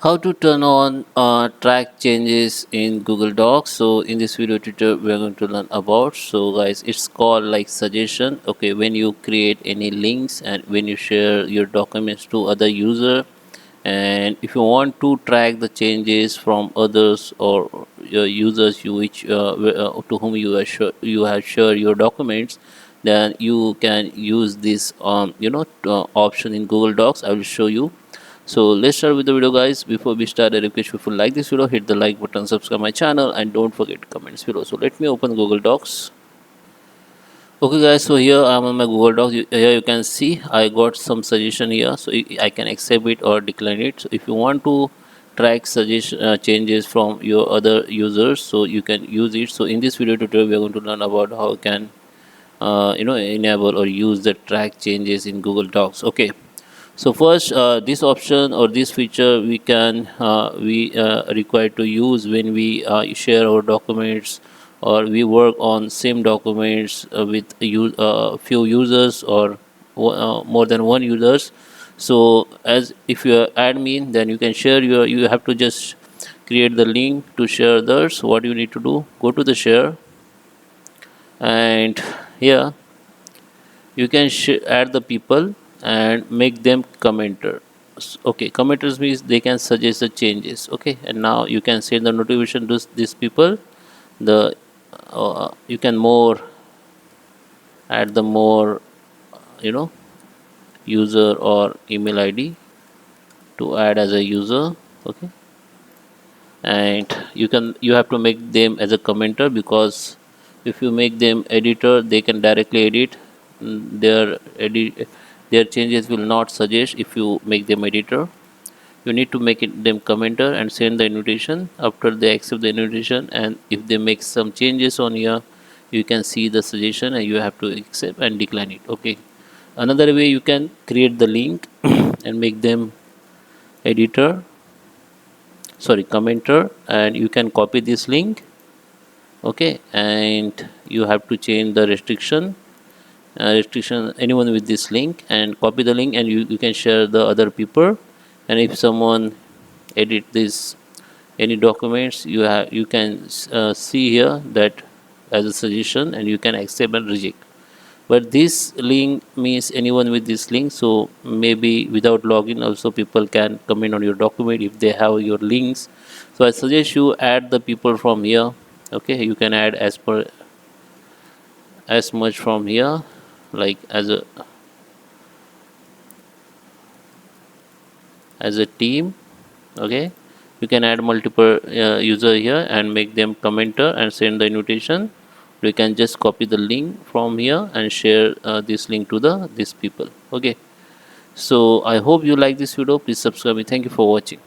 How to turn on track changes in Google Docs. So in this video tutorial we are going to learn about, so guys, it's called like suggestion. Okay, when you create any links and when you share your documents to other user, and if you want to track the changes from others or your users to whom you have shared your documents, then you can use this option in Google Docs. I will show you. So let's start with the video, guys. Before we start, I request you to like this video, hit the like button, subscribe my channel, and don't forget comments below. So let me open Google Docs. Okay guys, so here I'm on my Google Docs. Here you can see I got some suggestion here, so I can accept it or decline it. So if you want to track suggestion changes from your other users, so you can use it. So in this video tutorial we are going to learn about how you can enable or use the track changes in Google Docs. Okay, so first, this option or this feature we require to use when we share our documents, or we work on same documents with few users, or more than one users. So as if you are admin, then you can share you have to just create the link to share others. What you need to do, go to the share, and here you can add the people and make them commenter. Okay, commenters means they can suggest the changes. Okay, and now you can send the notification to these people. The you can more add the more you know user or email ID to add as a user. Okay, and you have to make them as a commenter, because if you make them editor, they can directly edit. Their changes will not suggest if you make them editor. You need to make them commenter and send the invitation. After they accept the invitation, and if they make some changes on here, you can see the suggestion and you have to accept and decline it. Okay, another way, you can create the link and make them editor, sorry, commenter, and you can copy this link. Okay, and you have to change the restriction anyone with this link, and copy the link, and you can share the other people. And if someone edit this any documents, you can see here that as a suggestion, and you can accept and reject. But this link means anyone with this link, so maybe without login also people can comment on your document if they have your links. So I suggest you add the people from here. Okay, you can add as much from here, like as a team. Okay, you can add multiple user here and make them commenter and send the invitation. You can just copy the link from here and share this link to these people. Okay, so I hope you like this video. Please subscribe me. Thank you for watching.